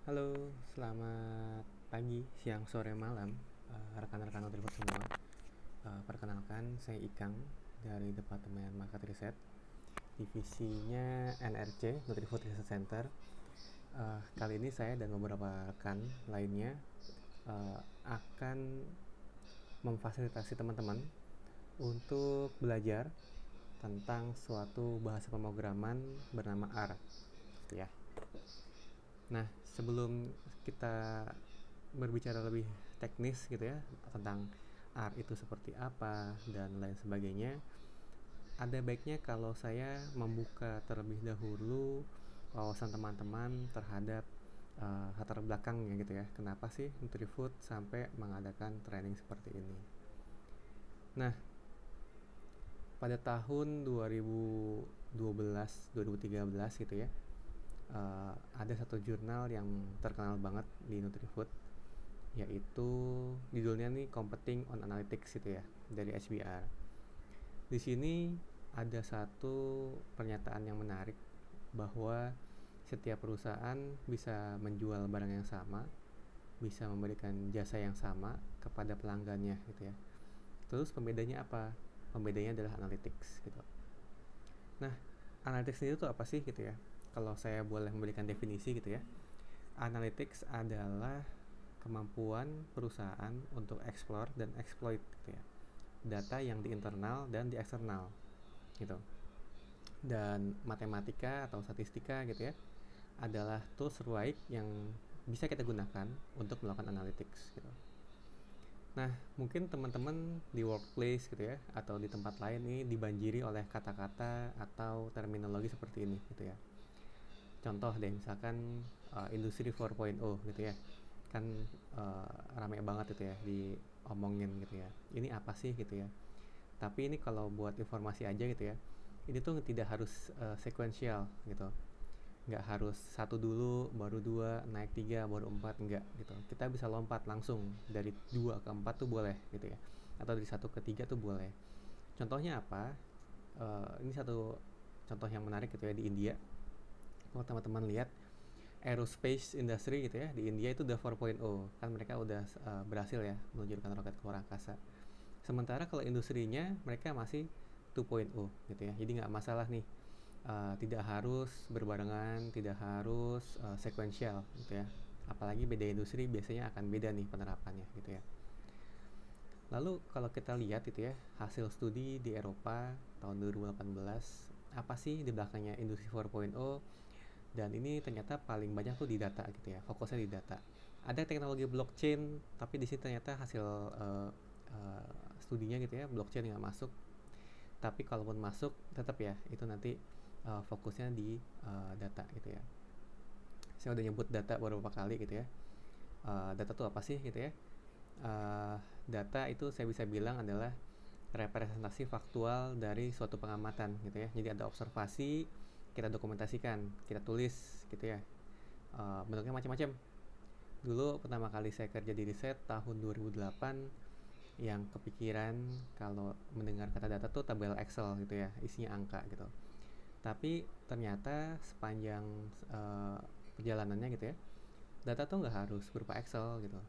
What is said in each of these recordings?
Halo, selamat pagi, siang, sore, malam, rekan-rekan Nutrifut semua. Perkenalkan, saya Ikang dari Departemen Market Research, divisinya NRC, Nutrifut Research Center. Kali ini saya dan beberapa rekan lainnya akan memfasilitasi teman-teman untuk belajar tentang suatu bahasa pemrograman bernama R, ya. Nah, sebelum kita berbicara lebih teknis gitu ya tentang R itu seperti apa dan lain sebagainya, ada baiknya kalau saya membuka terlebih dahulu wawasan teman-teman terhadap latar belakangnya gitu ya. Kenapa sih Nutrifood sampai mengadakan training seperti ini? Nah, pada tahun 2012-2013 gitu ya, ada satu jurnal yang terkenal banget di Nutrifood, yaitu judulnya nih Competing on Analytics gitu ya, dari HBR. Di sini ada satu pernyataan yang menarik bahwa setiap perusahaan bisa menjual barang yang sama, bisa memberikan jasa yang sama kepada pelanggannya gitu ya. Terus pembedanya apa? Pembedanya adalah analytics gitu. Nah, analytics itu tuh apa sih gitu ya? Kalau saya boleh memberikan definisi gitu ya, analytics adalah kemampuan perusahaan untuk explore dan exploit gitu ya, data yang di internal dan di eksternal gitu. Dan matematika atau statistika gitu ya adalah tools terbaik yang bisa kita gunakan untuk melakukan analytics gitu. Nah, mungkin teman-teman di workplace gitu ya atau di tempat lain ini dibanjiri oleh kata-kata atau terminologi seperti ini gitu ya. Contoh deh misalkan industri 4.0 gitu ya. Kan rame banget itu ya diomongin gitu ya. Ini apa sih gitu ya. Tapi ini kalau buat informasi aja gitu ya. Ini tuh tidak harus sequential gitu. Nggak harus satu dulu baru dua naik tiga baru empat, enggak gitu. Kita bisa lompat langsung dari dua ke empat tuh boleh gitu ya, atau dari satu ke tiga tuh boleh. Contohnya apa? Ini satu contoh yang menarik gitu ya di India. Kalau teman-teman lihat aerospace industry gitu ya di India itu udah 4.0, kan mereka udah berhasil ya meluncurkan roket ke luar angkasa. Sementara kalau industrinya mereka masih 2.0 gitu ya, jadi nggak masalah nih. Tidak harus berbarengan, tidak harus sequential gitu ya. Apalagi beda industri biasanya akan beda nih penerapannya gitu ya. Lalu kalau kita lihat itu ya hasil studi di Eropa tahun 2018, apa sih di belakangnya industri 4.0, dan ini ternyata paling banyak tuh di data gitu ya, fokusnya di data. Ada teknologi blockchain, tapi di sini ternyata hasil uh, studinya gitu ya blockchain nggak masuk. Tapi kalaupun masuk tetap ya itu nanti fokusnya di data gitu ya. Saya udah nyebut data beberapa kali gitu ya. Data tuh apa sih gitu ya? Data itu saya bisa bilang adalah representasi faktual dari suatu pengamatan gitu ya. Jadi ada observasi, kita dokumentasikan, kita tulis gitu ya. Bentuknya macam-macam. Dulu pertama kali saya kerja di riset tahun 2008, yang kepikiran kalau mendengar kata data tuh tabel Excel gitu ya, isinya angka gitu. Tapi ternyata sepanjang perjalanannya gitu ya, data tuh nggak harus berupa Excel gitu.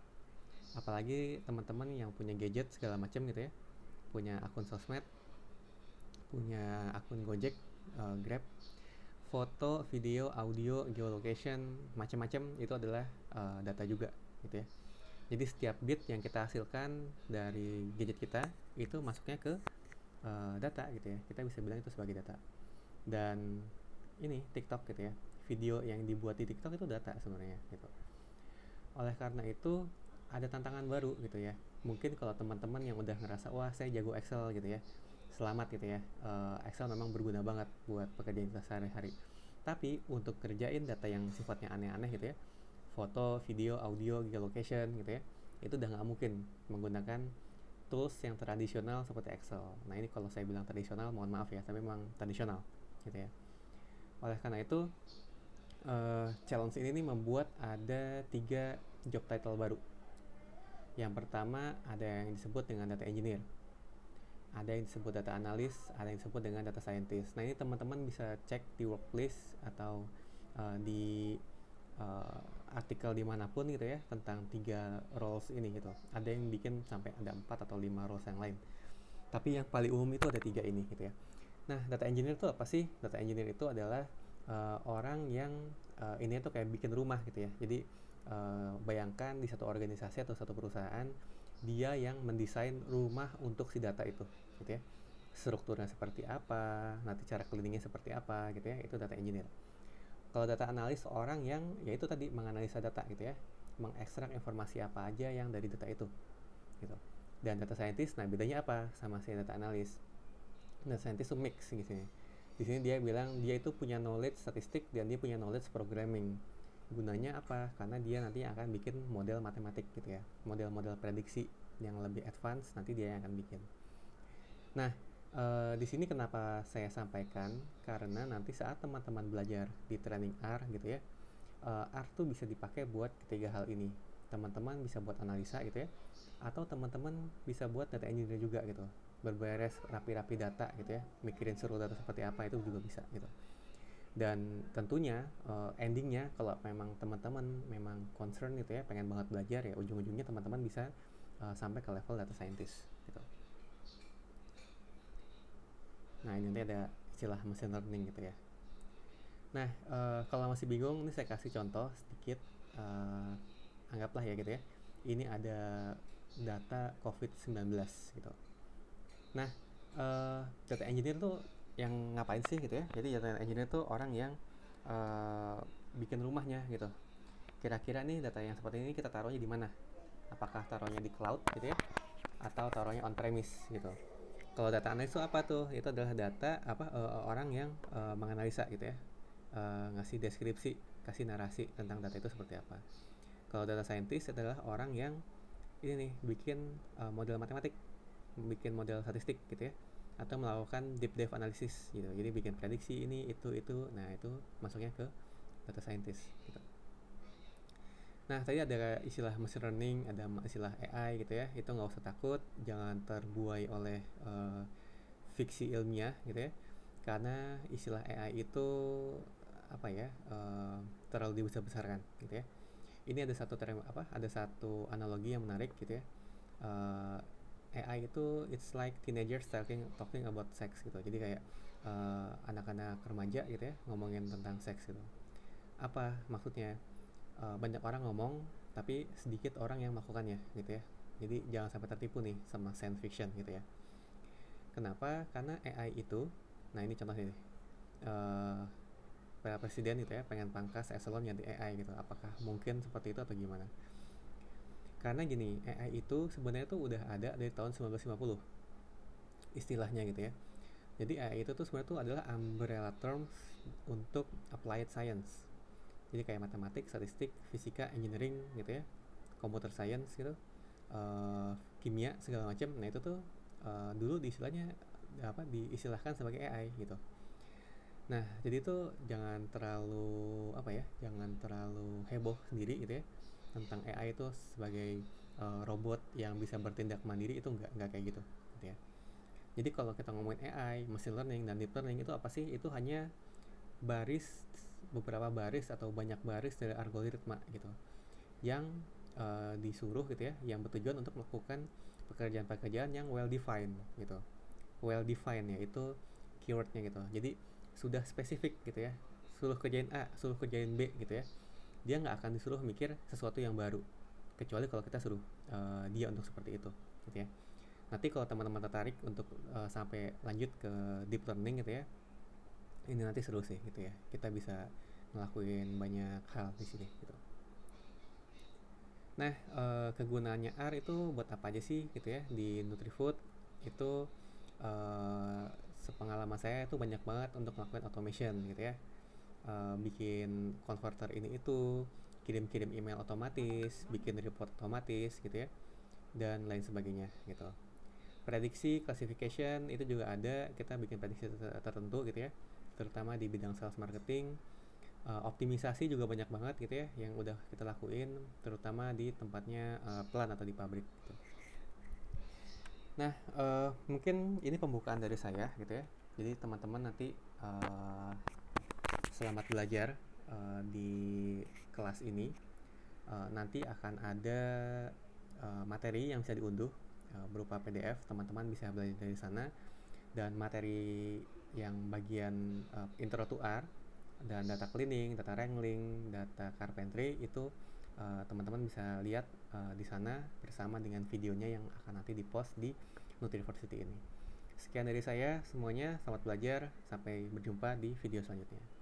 Apalagi teman-teman yang punya gadget segala macam gitu ya, punya akun sosmed, punya akun Gojek, Grab, foto, video, audio, geolocation, macam-macam itu adalah data juga gitu ya. Jadi setiap bit yang kita hasilkan dari gadget kita itu masuknya ke data gitu ya. Kita bisa bilang itu sebagai data. Dan ini TikTok gitu ya. Video yang dibuat di TikTok itu data sebenarnya gitu. Oleh karena itu ada tantangan baru gitu ya. Mungkin kalau teman-teman yang udah ngerasa wah saya jago Excel gitu ya, selamat gitu ya. Excel memang berguna banget buat pekerjaan kita sehari-hari. Tapi untuk kerjain data yang sifatnya aneh-aneh gitu ya, foto, video, audio, geolocation gitu ya, itu udah nggak mungkin menggunakan tools yang tradisional seperti Excel. Nah ini kalau saya bilang tradisional mohon maaf ya, tapi memang tradisional gitu ya. Oleh karena itu challenge ini nih membuat ada 3 job title baru. Yang pertama ada yang disebut dengan data engineer, ada yang disebut data analyst, ada yang disebut dengan data scientist. Nah ini teman-teman bisa cek di workplace atau di artikel dimanapun gitu ya tentang 3 roles ini gitu. Ada yang bikin sampai ada 4 atau 5 roles yang lain. Tapi yang paling umum itu ada 3 ini gitu ya. Nah, data engineer itu apa sih? Data engineer itu adalah orang yang ini tuh kayak bikin rumah gitu ya. Jadi bayangkan di satu organisasi atau satu perusahaan, dia yang mendesain rumah untuk si data itu gitu ya. Strukturnya seperti apa, nanti cara cleaningnya seperti apa gitu ya, itu data engineer. Kalau data analis, orang yang yaitu tadi menganalisa data gitu ya, mengekstrak informasi apa aja yang dari data itu gitu. Dan data scientist, nah bedanya apa sama si data analis? Data scientist itu mix gitu ya. Di sini dia bilang dia itu punya knowledge statistik dan dia punya knowledge programming. Gunanya apa? Karena dia nanti akan bikin model matematik gitu ya, model-model prediksi yang lebih advance nanti dia yang akan bikin. Nah, di sini kenapa saya sampaikan, karena nanti saat teman-teman belajar di training R gitu ya, R tuh bisa dipakai buat ketiga hal ini. Teman-teman bisa buat analisa gitu ya, atau teman-teman bisa buat data engineer juga gitu, berberes rapi-rapi data gitu ya, mikirin suruh data seperti apa, itu juga bisa gitu. Dan tentunya endingnya kalau memang teman-teman memang concern gitu ya, pengen banget belajar ya, ujung-ujungnya teman-teman bisa sampai ke level data scientist gitu. Nah, ini nanti ada istilah machine learning gitu ya. Nah, kalau masih bingung, ini saya kasih contoh sedikit. Anggaplah ya gitu ya, ini ada data COVID-19 gitu. Nah, data engineer tuh yang ngapain sih gitu ya? Jadi data engineer tuh orang yang bikin rumahnya gitu. Kira-kira nih data yang seperti ini kita taruhnya di mana? Apakah taruhnya di cloud gitu ya? Atau taruhnya on premise gitu? Kalau data analis itu apa tuh? Itu adalah data orang yang menganalisa gitu ya, ngasih deskripsi, kasih narasi tentang data itu seperti apa. Kalau data scientist adalah orang yang ini nih bikin model matematik, bikin model statistik gitu ya, atau melakukan deep dive analysis gitu. Jadi bikin prediksi ini itu. Nah, itu masuknya ke data scientist gitu. Nah, tadi ada istilah machine learning, ada istilah AI gitu ya. Itu nggak usah takut, jangan terbuai oleh fiksi ilmiah gitu ya. Karena istilah AI itu apa ya, terlalu dibesar-besarkan gitu ya. Ini ada satu term ada satu analogi yang menarik gitu ya. Uh, AI itu it's like teenagers talking about sex gitu. Jadi kayak anak-anak remaja gitu ya ngomongin tentang seks gitu. Apa maksudnya? Banyak orang ngomong tapi sedikit orang yang melakukannya gitu ya. Jadi jangan sampai tertipu nih sama science fiction gitu ya. Kenapa? Karena AI itu, nah ini contohnya nih, Pak Presiden gitu ya pengen pangkas eselon jadi AI gitu. Apakah mungkin seperti itu atau gimana? Karena gini, AI itu sebenarnya tuh udah ada dari tahun 1950 istilahnya gitu ya. Jadi AI itu tuh sebenarnya tuh adalah umbrella terms untuk applied science. Jadi kayak matematik, statistik, fisika, engineering gitu ya, computer science gitu, kimia segala macam. Nah itu tuh dulu diistilahkan sebagai AI gitu. Nah jadi tuh jangan terlalu jangan terlalu heboh sendiri gitu ya tentang AI itu sebagai robot yang bisa bertindak mandiri. Itu nggak kayak gitu ya. Jadi kalau kita ngomongin AI, machine learning dan deep learning itu apa sih? Itu hanya beberapa baris atau banyak baris dari algoritma gitu yang disuruh gitu ya, yang bertujuan untuk melakukan pekerjaan-pekerjaan yang well defined gitu. Well defined ya itu keywordnya gitu. Jadi sudah spesifik gitu ya. Suruh kerjain A, suruh kerjain B gitu ya. Dia nggak akan disuruh mikir sesuatu yang baru. Kecuali kalau kita suruh dia untuk seperti itu gitu ya. Nanti kalau teman-teman tertarik untuk sampai lanjut ke deep learning gitu ya, ini nanti seru sih gitu ya. Kita bisa ngelakuin banyak hal di sini gitu. Nah, kegunaannya R itu buat apa aja sih gitu ya di Nutrifood? Itu sepengalaman saya itu banyak banget untuk melakukan automation gitu ya. Bikin converter ini itu, kirim-kirim email otomatis, bikin report otomatis gitu ya, dan lain sebagainya gitu. Prediksi, classification itu juga ada, kita bikin prediksi tertentu gitu ya, terutama di bidang sales marketing. Optimisasi juga banyak banget gitu ya yang udah kita lakuin, terutama di tempatnya plant atau di pabrik gitu. Nah, mungkin ini pembukaan dari saya gitu ya. Jadi teman-teman nanti selamat belajar di kelas ini. nanti akan ada materi yang bisa diunduh berupa PDF. Teman-teman bisa belajar dari sana, dan materi yang bagian intro to R dan data cleaning, data wrangling, data carpentry itu teman-teman bisa lihat di sana bersama dengan videonya yang akan nanti dipost di Nutriversity ini. Sekian dari saya semuanya, selamat belajar, sampai berjumpa di video selanjutnya.